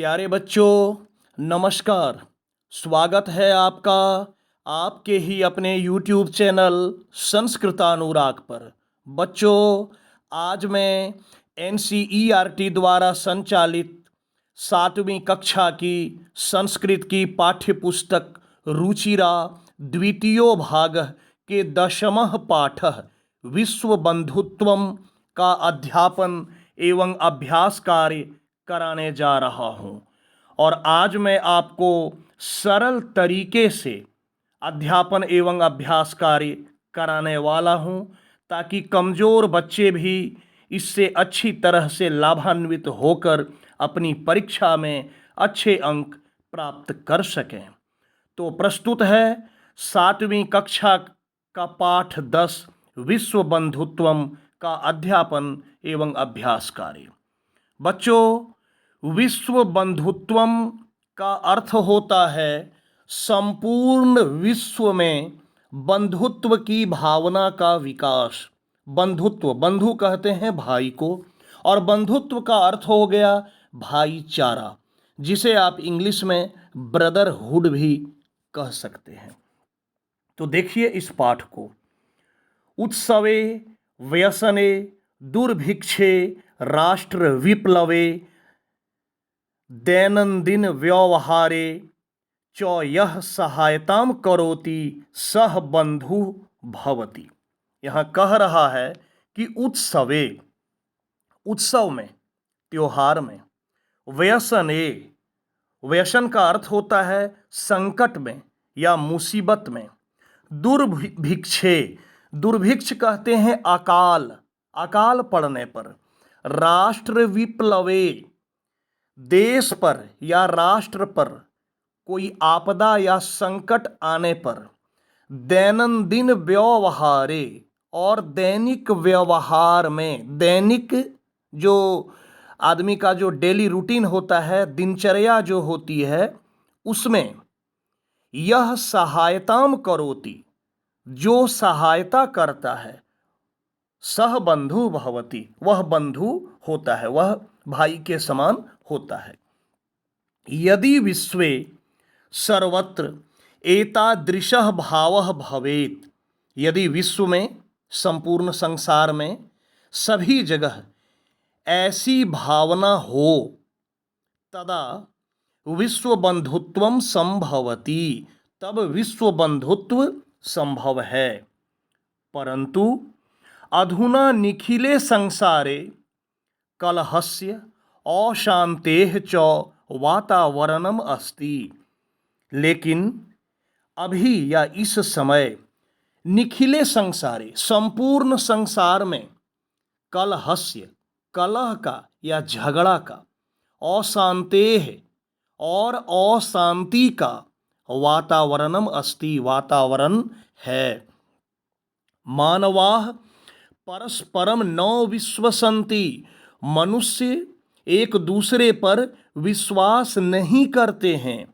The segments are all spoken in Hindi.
प्यारे बच्चों, नमस्कार। स्वागत है आपका आपके ही अपने YouTube चैनल संस्कृतानुराग पर। बच्चों, आज मैं NCERT द्वारा संचालित 7वीं कक्षा की संस्कृत की पाठ्य पुस्तक रुचिरा द्वितीयो भाग के 10वां पाठ विश्व बंधुत्वम का अध्यापन एवं अभ्यास कार्य कराने जा रहा हूँ। और आज मैं आपको सरल तरीके से अध्यापन एवं अभ्यास कार्य कराने वाला हूँ, ताकि कमज़ोर बच्चे भी इससे अच्छी तरह से लाभान्वित होकर अपनी परीक्षा में अच्छे अंक प्राप्त कर सकें। तो प्रस्तुत है 7वीं कक्षा का पाठ 10 विश्व बंधुत्वम का अध्यापन एवं अभ्यास कार्य। बच्चों, विश्व बंधुत्वम का अर्थ होता है संपूर्ण विश्व में बंधुत्व की भावना का विकास। बंधुत्व, बंधु कहते हैं भाई को, और बंधुत्व का अर्थ हो गया भाईचारा, जिसे आप इंग्लिश में ब्रदरहुड भी कह सकते हैं। तो देखिए इस पाठ को। उत्सवे व्यसने दुर्भिक्षे राष्ट्र विप्लवे दैनंदिन व्यवहारे च यह सहायताम करोति सह बंधु भवति। यहाँ कह रहा है कि उत्सवे, उत्सव में, त्योहार में, व्यसने, व्यसन का अर्थ होता है संकट में या मुसीबत में, दुर्भिक्षे, दुर्भिक्ष कहते हैं अकाल, अकाल पड़ने पर, राष्ट्र विप्लवे, देश पर या राष्ट्र पर कोई आपदा या संकट आने पर, दैनंदिन व्यवहारे, और दैनिक व्यवहार में, दैनिक जो आदमी का जो डेली रूटीन होता है, दिनचर्या जो होती है, उसमें यह सहायताम करोति, जो सहायता करता है, सह बंधु भवति, वह बंधु होता है, वह भाई के समान होता है। यदि विश्वे सर्वत्र एतादृशः भावः भवेत्, यदि विश्व में, संपूर्ण संसार में, सभी जगह ऐसी भावना हो, तदा विश्व बंधुत्वम संभवति, तब विश्व बंधुत्व संभव है। परंतु अधुना निखिले संसारे कलहस्य अशांतेः च वातावरणम अस्ति, लेकिन अभी या इस समय निखिले संसारे, संपूर्ण संसार में, कलहस्य, कलह का या झगड़ा का, अशांतेः, और अशांति का, वातावरणम अस्ति, वातावरण है। मानवाः परस्परम न विश्वसन्ति, मनुष्य एक दूसरे पर विश्वास नहीं करते हैं।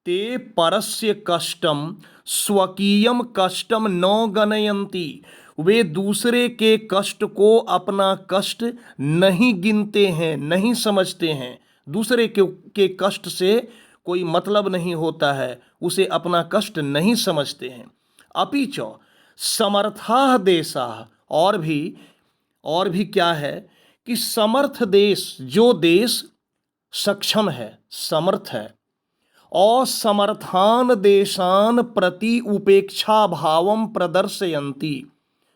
ते परस्य कष्टम स्वकीयम कष्टम न गणयन्ति, वे दूसरे के कष्ट को अपना कष्ट नहीं गिनते हैं, नहीं समझते हैं। दूसरे के कष्ट से कोई मतलब नहीं होता है, उसे अपना कष्ट नहीं समझते हैं। अपि च समर्थाः देशाः, और भी क्या है कि समर्थ देश, जो देश सक्षम है, समर्थ है, असमर्थान देशान प्रति उपेक्षा भावम प्रदर्शयन्ति,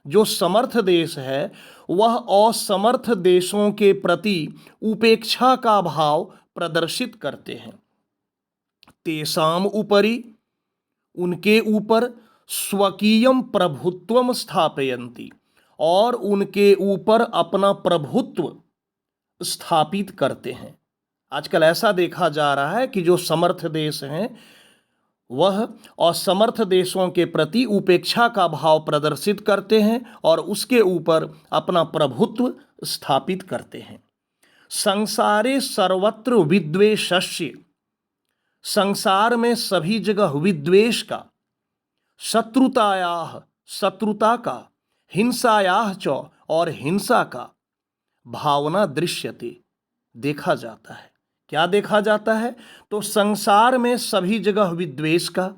जो समर्थ देश है वह असमर्थ देशों के प्रति उपेक्षा का भाव प्रदर्शित करते हैं। तेषाम उपरि, उनके ऊपर, स्वकीयम प्रभुत्वम स्थापयन्ति, और उनके ऊपर अपना प्रभुत्व स्थापित करते हैं। आजकल ऐसा देखा जा रहा है कि जो समर्थ देश हैं वह असमर्थ देशों के प्रति उपेक्षा का भाव प्रदर्शित करते हैं और उसके ऊपर अपना प्रभुत्व स्थापित करते हैं। संसारे सर्वत्र विद्वेषस्य, संसार में सभी जगह विद्वेष का, शत्रुतायाः, शत्रुता का, हिंसायाः च, और हिंसा का भावना दृश्यते, देखा जाता है। क्या देखा जाता है? तो संसार में सभी जगह विद्वेष का,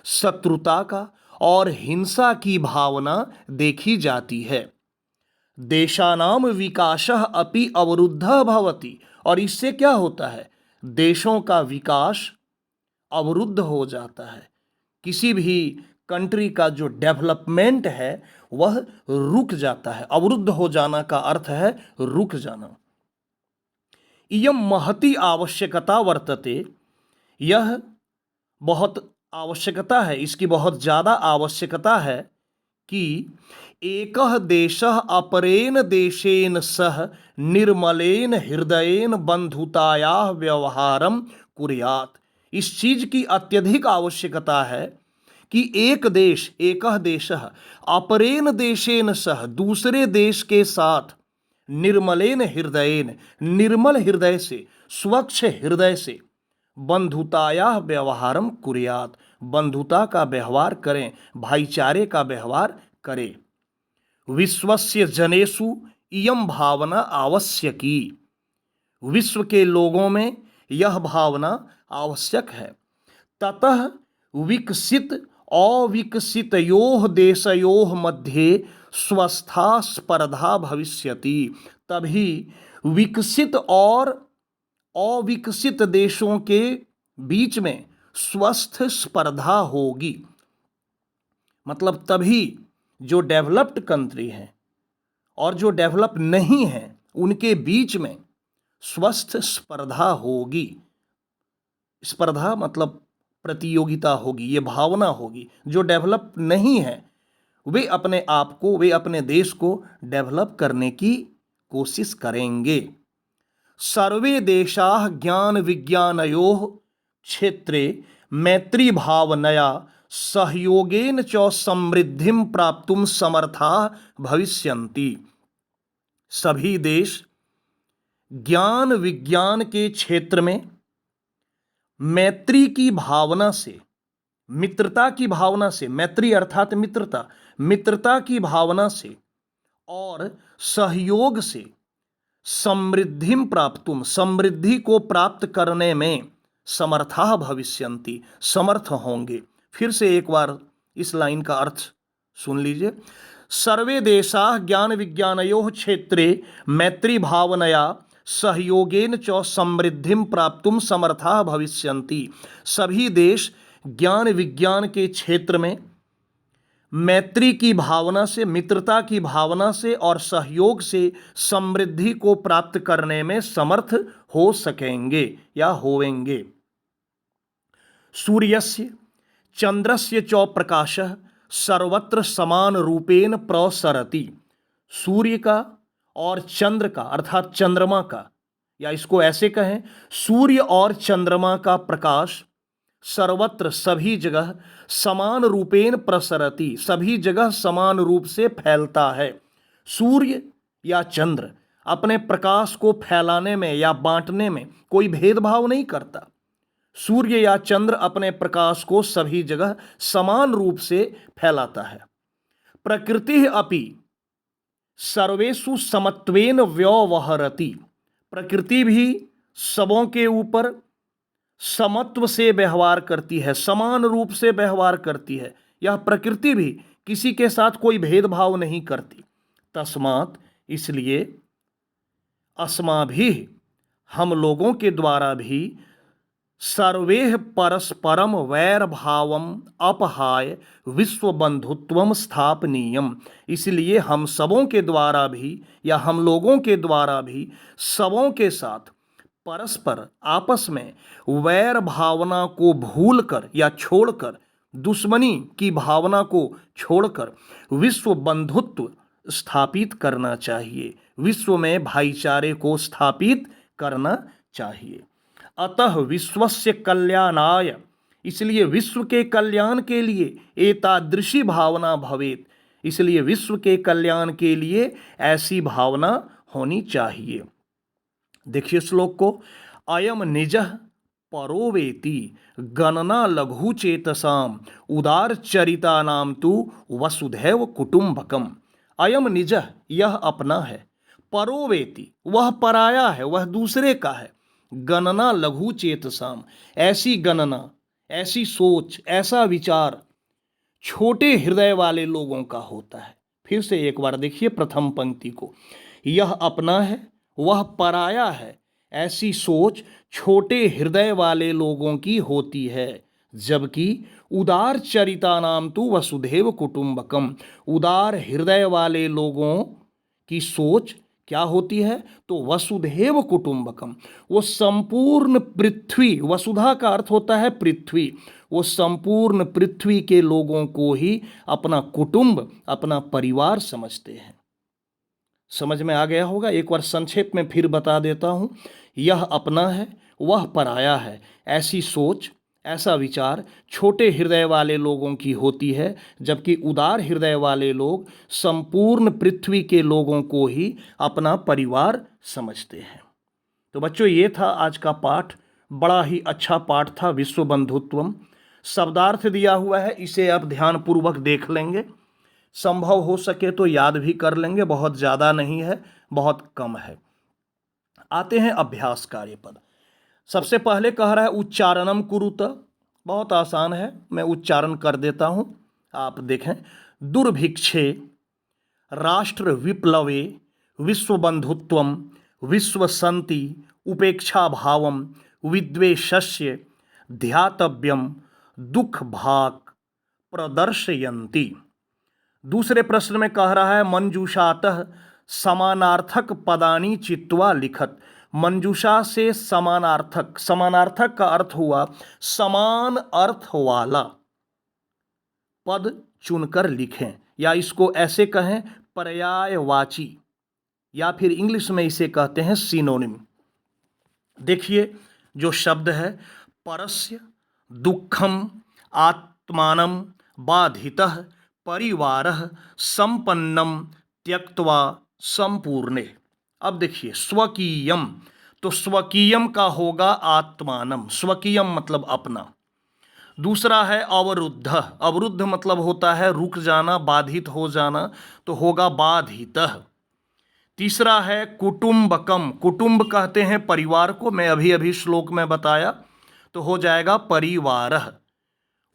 शत्रुता का और हिंसा की भावना देखी जाती है। देशानाम विकासः अपि अवरुद्धः भवति, और इससे क्या होता है? देशों का विकास अवरुद्ध हो जाता है। किसी भी कंट्री का जो डेवलपमेंट है वह रुक जाता है। अवरुद्ध हो जाना का अर्थ है रुक जाना। इयं महती आवश्यकता वर्तते, यह बहुत आवश्यकता है, इसकी बहुत ज़्यादा आवश्यकता है कि एकः देशः अपरेण देशेन सह निर्मलेन हृदयेन बंधुतायाः व्यवहारं कुर्यात्। इस चीज की अत्यधिक आवश्यकता है कि एक देश, एकः देशः अपरेण देशेन सह, दूसरे देश के साथ, निर्मलेन हृदयेन, निर्मल हृदय से, स्वच्छ हृदय से, बंधुताया व्यवहारम कुर्यात, बंधुता का व्यवहार करें, भाईचारे का व्यवहार करें। विश्वस्य जनेषु इयं भावना आवश्यकी, विश्व के लोगों में यह भावना आवश्यक है। ततः विकसित अविकसितयोः देशयोः मध्ये स्वस्था स्पर्धा भविष्यति, तभी विकसित और अविकसित देशों के बीच में स्वस्थ स्पर्धा होगी। मतलब तभी जो डेवलप्ड कंट्री हैं और जो डेवलप नहीं हैं उनके बीच में स्वस्थ स्पर्धा होगी। स्पर्धा मतलब प्रतियोगिता होगी, ये भावना होगी। जो डेवलप नहीं है वे अपने आप को, वे अपने देश को डेवलप करने की कोशिश करेंगे। सर्वे देशाः ज्ञान विज्ञानयोः क्षेत्रे मैत्री भावनया सहयोगेन च समृद्धिं प्राप्तुं समर्थाः भविष्यन्ति। सभी देश ज्ञान विज्ञान के क्षेत्र में मैत्री की भावना से, मित्रता की भावना से, मैत्री अर्थात मित्रता, मित्रता की भावना से और सहयोग से समृद्धिं प्राप्तुम, समृद्धि को प्राप्त करने में समर्थाः भविष्यन्ति, समर्थ होंगे। फिर से एक बार इस लाइन का अर्थ सुन लीजिए। सर्वे देशाः ज्ञान विज्ञानयोः क्षेत्रे मैत्री भावनया सहयोगेन च समृद्धिं प्राप्तुम समर्थाः भविष्यन्ति। सभी देश ज्ञान विज्ञान के क्षेत्र में मैत्री की भावना से, मित्रता की भावना से और सहयोग से समृद्धि को प्राप्त करने में समर्थ हो सकेंगे या होवेंगे। सूर्यस्य चंद्रस्य च प्रकाशः सर्वत्र समान रूपेण प्रसरति। सूर्य का और चंद्र का अर्थात चंद्रमा का, या इसको ऐसे कहें, सूर्य और चंद्रमा का प्रकाश सर्वत्र, सभी जगह, समान रूपेण प्रसरति, सभी जगह समान रूप से फैलता है। सूर्य या चंद्र अपने प्रकाश को फैलाने में या बांटने में कोई भेदभाव नहीं करता। सूर्य या चंद्र अपने प्रकाश को सभी जगह समान रूप से फैलाता है। प्रकृति अपि सर्वेषु समत्वेन व्यवहरति, प्रकृति भी सबों के ऊपर समत्व से व्यवहार करती है, समान रूप से व्यवहार करती है। यह प्रकृति भी किसी के साथ कोई भेदभाव नहीं करती। तस्मात्, इसलिए, अस्माभिः, हम लोगों के द्वारा भी, सर्वेः परस्परम वैर भावम अपहाय विश्व बंधुत्वम स्थापनीयम, इसलिए हम सबों के द्वारा भी या हम लोगों के द्वारा भी सबों के साथ परस्पर आपस में वैर भावना को भूलकर या छोड़कर, दुश्मनी की भावना को छोड़कर विश्व बंधुत्व स्थापित करना चाहिए, विश्व में भाईचारे को स्थापित करना चाहिए। अतः विश्वस्य कल्याणाय, इसलिए विश्व के कल्याण के लिए एतादृशी भावना भवेत्, इसलिए विश्व के कल्याण के लिए ऐसी भावना होनी चाहिए। देखिए श्लोक को, अयम निजः परो वेति गणना लघु चेतसाम उदार चरिता नाम तु वसुधैव कुटुंबकम। अयम निजः, यह अपना है, परो वेति, वह पराया है, वह दूसरे का है, गणना लघु चेतसाम। ऐसी गणना, ऐसी सोच, ऐसा विचार छोटे हृदय वाले लोगों का होता है। फिर से एक बार देखिए प्रथम पंक्ति को, यह अपना है वह पराया है, ऐसी सोच छोटे हृदय वाले लोगों की होती है, जबकि उदार चरिता नाम तु वसुधैव कुटुंबकम। उदार हृदय वाले लोगों की सोच क्या होती है? तो वसुधैव कुटुंबकम, वो संपूर्ण पृथ्वी, वसुधा का अर्थ होता है पृथ्वी, वो संपूर्ण पृथ्वी के लोगों को ही अपना कुटुंब, अपना परिवार समझते हैं। समझ में आ गया होगा। एक बार संक्षेप में फिर बता देता हूँ। यह अपना है वह पराया है, ऐसी सोच, ऐसा विचार छोटे हृदय वाले लोगों की होती है, जबकि उदार हृदय वाले लोग संपूर्ण पृथ्वी के लोगों को ही अपना परिवार समझते हैं। तो बच्चों, ये था आज का पाठ। बड़ा ही अच्छा पाठ था, विश्व बंधुत्वम। शब्दार्थ दिया हुआ है, इसे आप ध्यानपूर्वक देख लेंगे। संभव हो सके तो याद भी कर लेंगे, बहुत ज़्यादा नहीं है, बहुत कम है। आते हैं अभ्यास कार्य पद। सबसे पहले कह रहा है उच्चारणम कुरुत। बहुत आसान है, मैं उच्चारण कर देता हूँ, आप देखें। दुर्भिक्षे राष्ट्र विप्लवे विश्व बंधुत्वम विश्व संति उपेक्षा भावम विद्वेषस्य ध्यातव्यम दुख भाग प्रदर्शयन्ति। दूसरे प्रश्न में कह रहा है मंजूषातः समानार्थक पदानी चित्वा लिखत। मंजूषा से समानार्थक, समानार्थक का अर्थ हुआ समान अर्थ वाला पद चुनकर लिखें, या इसको ऐसे कहें पर्यायवाची, या फिर इंग्लिश में इसे कहते हैं सिनोनिम। देखिए जो शब्द है, परस्य दुखम आत्मानं बाधितः परिवारः संपन्नम त्यक्त्वा संपूर्णे। अब देखिए स्वकीयम, तो स्वकीयम का होगा आत्मानम, स्वकीयम मतलब अपना। दूसरा है अवरुद्ध, अवरुद्ध मतलब होता है रुक जाना, बाधित हो जाना, तो होगा बाधितः। तीसरा है कुटुंबकम, कुटुंब कहते हैं परिवार को, मैं अभी अभी श्लोक में बताया, तो हो जाएगा परिवारः।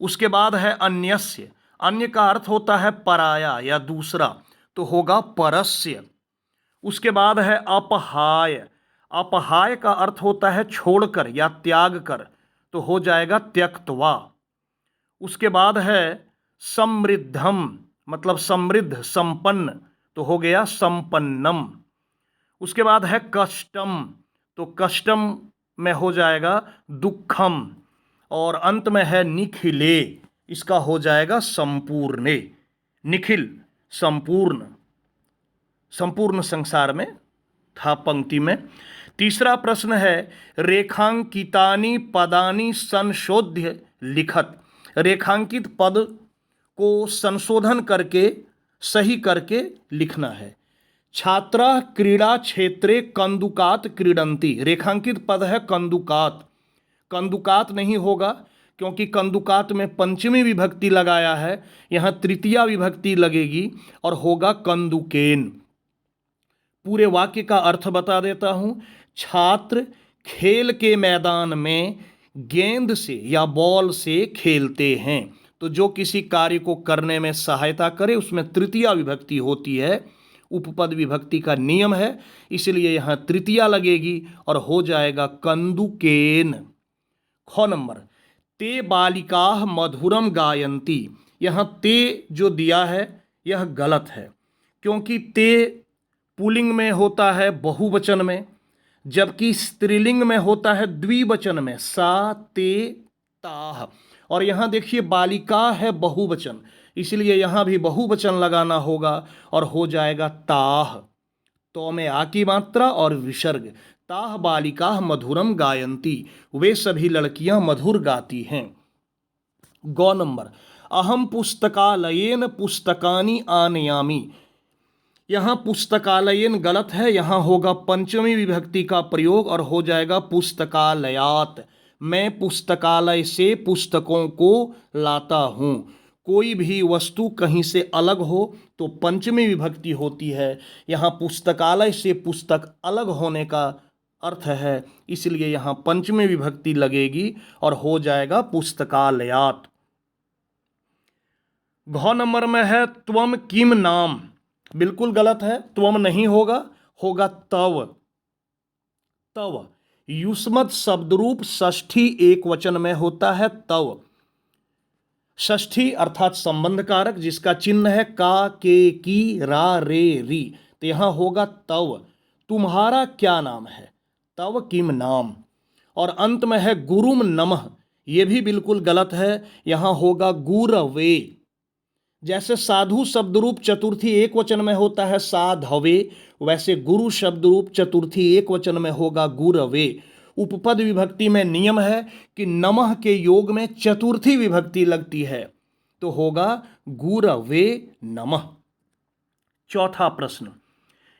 उसके बाद है अन्यस्य, अन्य का अर्थ होता है पराया या दूसरा, तो होगा परस्य। उसके बाद है अपहाय, अपहाय का अर्थ होता है छोड़कर या त्याग कर, तो हो जाएगा त्यक्त्वा। उसके बाद है समृद्धम, मतलब समृद्ध, संपन्न, तो हो गया संपन्नम। उसके बाद है कष्टम, तो कष्टम में हो जाएगा दुखम। और अंत में है निखिले, इसका हो जाएगा संपूर्णे। निखिल संपूर्ण, संपूर्ण संसार में था पंक्ति में। तीसरा प्रश्न है रेखांकितानि पदानि संशोध्य लिखत। रेखांकित पद को संशोधन करके, सही करके लिखना है। छात्रा क्रीड़ा क्षेत्रे कंदुकात क्रीडंती। रेखांकित पद है कंदुकात, कंदुकात नहीं होगा क्योंकि कंदुकात में पंचमी विभक्ति लगाया है, यहाँ तृतीया विभक्ति लगेगी और होगा कंदुकेन। पूरे वाक्य का अर्थ बता देता हूँ। छात्र खेल के मैदान में गेंद से या बॉल से खेलते हैं, तो जो किसी कार्य को करने में सहायता करे उसमें तृतीया विभक्ति होती है, उपपद विभक्ति का नियम है, इसलिए यहाँ तृतीया लगेगी और हो जाएगा कंदुकेन। ख नंबर ते बालिकाः मधुरम गायन्ति। यहाँ ते जो दिया है यह गलत है, क्योंकि ते पुल्लिंग में होता है बहुवचन में, जबकि स्त्रीलिंग में होता है द्विवचन में, सा ते ताः। और यहाँ देखिए बालिका है बहुवचन, इसलिए यहाँ भी बहुवचन लगाना होगा और हो जाएगा ताः। तो में आ की मात्रा और विसर्ग। ताः बालिकाः मधुरम गायन्ति, वे सभी लड़कियां मधुर गाती हैं। गौ नंबर अहम पुस्तकालयेन पुस्तकानि आनयामि। यहाँ पुस्तकालयेन गलत है, यहाँ होगा पंचमी विभक्ति का प्रयोग और हो जाएगा पुस्तकालयात। मैं पुस्तकालय से पुस्तकों को लाता हूँ। कोई भी वस्तु कहीं से अलग हो तो पंचमी विभक्ति होती है, यहाँ पुस्तकालय से पुस्तक अलग होने का अर्थ है, इसलिए यहाँ पंचमी विभक्ति लगेगी और हो जाएगा पुस्तकालयात। घ नंबर में है त्वम किम नाम, बिल्कुल गलत है, त्वम नहीं होगा, होगा तव। तव युष्मत शब्दरूप षष्ठी एक वचन में होता है तव। षष्ठी अर्थात संबंध कारक जिसका चिन्ह है का, के, की, रा, रे, री, तो यहां होगा तव। तुम्हारा क्या नाम है, तव किम नाम। और अंत में है गुरुम नमः, यह भी बिल्कुल गलत है, यहां होगा गुरवे। जैसे साधु शब्दरूप चतुर्थी एक वचन में होता है साधवे, वैसे गुरु शब्दरूप चतुर्थी एक वचन में होगा गुरवे। उपपद विभक्ति में नियम है कि नमः के योग में चतुर्थी विभक्ति लगती है, तो होगा गुरवे नमः। चौथा प्रश्न,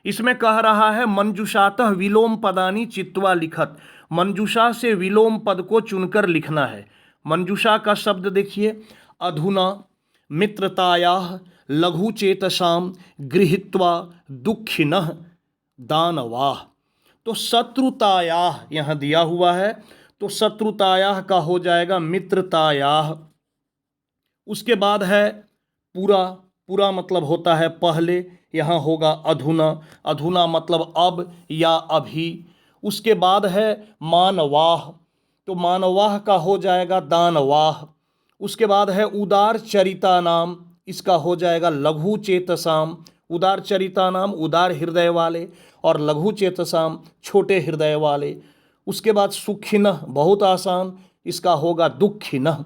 इसमें कह रहा है मंजूषातः विलोम पदानि चित्वा लिखत, मंजूषा से विलोम पद को चुनकर लिखना है। मंजूषा का शब्द देखिए, अधुना, मित्रतायाः, लघुचेतसाम, गृहीत्वा, दुःखिनः, दानवाः। तो शत्रुतायाः यहाँ दिया हुआ है, तो शत्रुतायाः का हो जाएगा मित्रतायाः। उसके बाद है पूरा, पूरा मतलब होता है पहले, यहाँ होगा अधुना, अधुना मतलब अब या अभी। उसके बाद है मानवाह, तो मानवाह का हो जाएगा दानवाह। उसके बाद है उदार चरिता नाम, इसका हो जाएगा लघु चेतसाम। उदार चरिता नाम उदार हृदय वाले, और लघु चेतसाम छोटे हृदय वाले। उसके बाद सुखिनः बहुत आसान, इसका होगा दुःखिनः।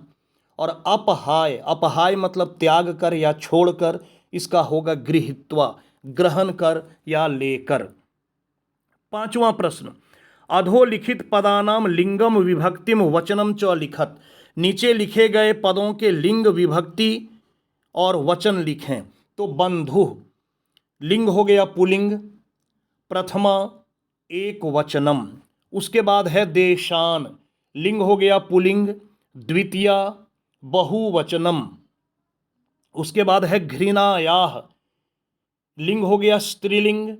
और अपहाय, अपहाय मतलब त्याग कर या छोड़कर, इसका होगा गृहीत्वा, ग्रहण कर या लेकर। पांचवा प्रश्न, अधोलिखित पदानाम लिंगम विभक्तिम वचनम च लिखत, नीचे लिखे गए पदों के लिंग विभक्ति और वचन लिखें। तो बंधु लिंग हो गया पुलिंग, प्रथमा एक वचनम। उसके बाद है देशान, लिंग हो गया पुलिंग, द्वितीया बहुवचनम। उसके बाद है घृणायाह, लिंग हो गया स्त्रीलिंग,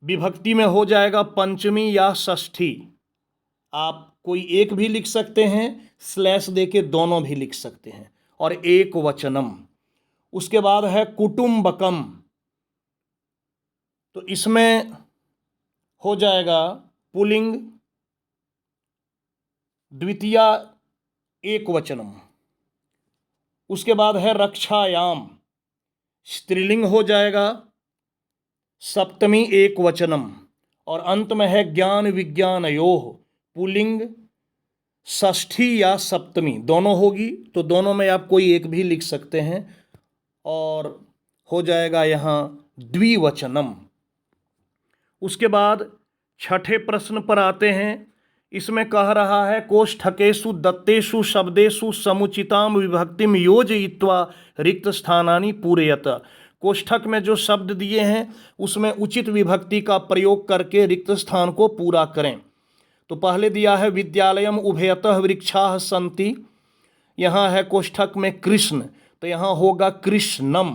विभक्ति में हो जाएगा पंचमी या षष्ठी। आप कोई एक भी लिख सकते हैं, स्लैश देके दोनों भी लिख सकते हैं। और एक वचनम। उसके बाद है कुटुंबकम, तो इसमें हो जाएगा पुलिंग, द्वितीया एक वचनम। उसके बाद है रक्षायाम, स्त्रीलिंग हो जाएगा, सप्तमी एक वचनम। और अंत में है ज्ञान विज्ञानयोः, पुलिंग षष्ठी या सप्तमी दोनों होगी, तो दोनों में आप कोई एक भी लिख सकते हैं और हो जाएगा यहाँ द्विवचनम। उसके बाद छठे प्रश्न पर आते हैं। इसमें कह रहा है कोष्ठकेषु दत्तेषु शब्देषु समुचिताम विभक्तिम योजयित्वा रिक्त स्थानानि पूरयत, कोष्ठक में जो शब्द दिए हैं उसमें उचित विभक्ति का प्रयोग करके रिक्त स्थान को पूरा करें। तो पहले दिया है विद्यालयम उभयतः वृक्षाः सन्ति, यहाँ है कोष्ठक में कृष्ण, तो यहाँ होगा कृष्णम।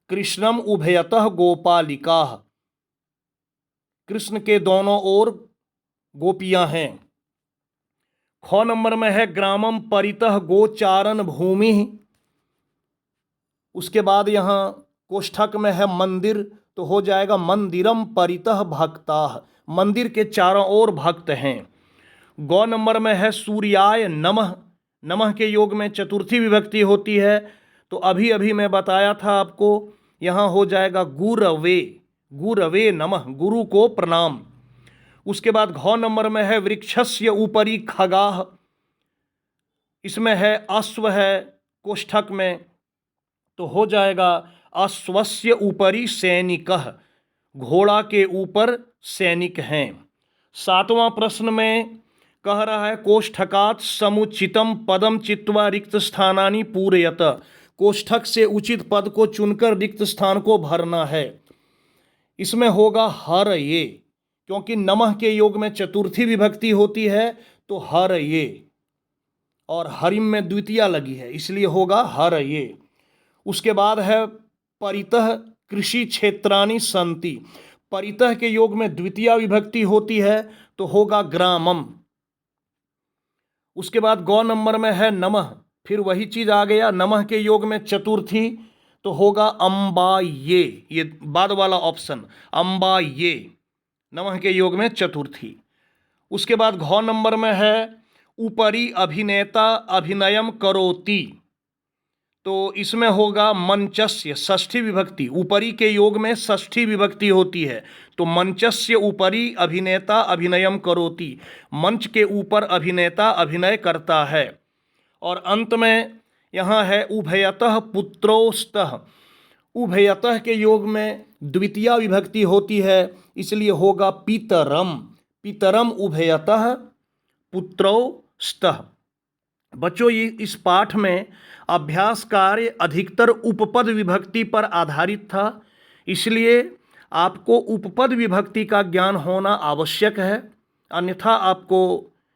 कृष्णम उभयतः गोपालिकाः, कृष्ण के दोनों ओर गोपियां हैं। ख नंबर में है ग्रामम परितः गोचारण भूमि। उसके बाद यहाँ कोष्ठक में है मंदिर, तो हो जाएगा मंदिरम परितः भक्ताः, मंदिर के चारों ओर भक्त हैं। गौ नंबर में है सूर्याय नमः, नमः के योग में चतुर्थी विभक्ति होती है, तो अभी अभी मैं बताया था आपको, यहाँ हो जाएगा गुरवे, गुरवे नमः, गुरु को प्रणाम। उसके बाद घ नंबर में है वृक्षस्य ऊपरी खगाः, इसमें है अश्व है कोष्ठक में, तो हो जाएगा अश्वस्य ऊपरी सैनिकः, घोड़ा के ऊपर सैनिक हैं। सातवां प्रश्न में कह रहा है कोष्ठकात् समुचितम पदम चित्वा रिक्त स्थानानि पूरयत, कोष्ठक से उचित पद को चुनकर रिक्त स्थान को भरना है। इसमें होगा हर ये, क्योंकि नमः के योग में चतुर्थी विभक्ति होती है, तो हर ये, और हरिम में द्वितीया लगी है इसलिए होगा हर ये। उसके बाद है परितः कृषि क्षेत्राणि सन्ति, परितः के योग में द्वितीया विभक्ति होती है तो होगा ग्रामम। उसके बाद गौ नंबर में है नमः, फिर वही चीज आ गया, नमः के योग में चतुर्थी तो होगा अम्बा ये बाद वाला ऑप्शन अम्बा ये, नमः के योग में चतुर्थी। उसके बाद घ नंबर में है ऊपरी अभिनेता अभिनयम करोति, तो इसमें होगा मंचस्य, षष्ठी विभक्ति, ऊपरी के योग में षष्ठी विभक्ति होती है तो मंचस्य ऊपरी अभिनेता अभिनयम करोति, मंच के ऊपर अभिनेता अभिनय करता है। और अंत में यहाँ है उभयतः पुत्रोस्तः, उभयतः के योग में द्वितीया विभक्ति होती है इसलिए होगा पितरम, पितरम उभयतः पुत्रोस्तः। बच्चों ये इस पाठ में अभ्यास कार्य अधिकतर उपपद विभक्ति पर आधारित था, इसलिए आपको उपपद विभक्ति का ज्ञान होना आवश्यक है, अन्यथा आपको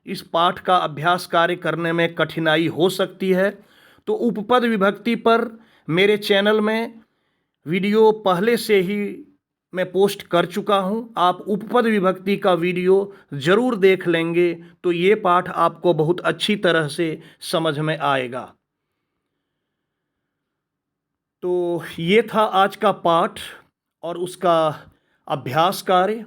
इस पाठ का अभ्यास कार्य करने में कठिनाई हो सकती है। तो उपपद विभक्ति पर मेरे चैनल में वीडियो पहले से ही मैं पोस्ट कर चुका हूँ, आप उपपद विभक्ति का वीडियो ज़रूर देख लेंगे तो ये पाठ आपको बहुत अच्छी तरह से समझ में आएगा। तो ये था आज का पाठ और उसका अभ्यास कार्य।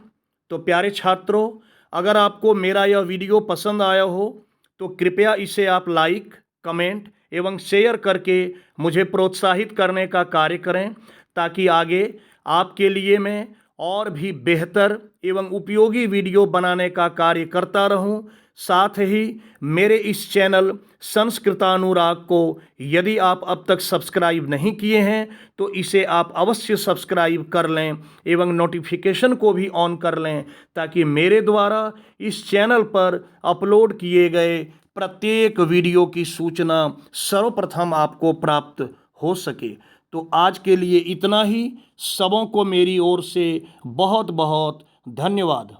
तो प्यारे छात्रों, अगर आपको मेरा यह वीडियो पसंद आया हो तो कृपया इसे आप लाइक, कमेंट एवं शेयर करके मुझे प्रोत्साहित करने का कार्य करें, ताकि आगे आपके लिए मैं और भी बेहतर एवं उपयोगी वीडियो बनाने का कार्य करता रहूं। साथ ही मेरे इस चैनल संस्कृतानुराग को यदि आप अब तक सब्सक्राइब नहीं किए हैं तो इसे आप अवश्य सब्सक्राइब कर लें एवं नोटिफिकेशन को भी ऑन कर लें, ताकि मेरे द्वारा इस चैनल पर अपलोड किए गए प्रत्येक वीडियो की सूचना सर्वप्रथम आपको प्राप्त हो सके। तो आज के लिए इतना ही। सबों को मेरी ओर से बहुत बहुत धन्यवाद।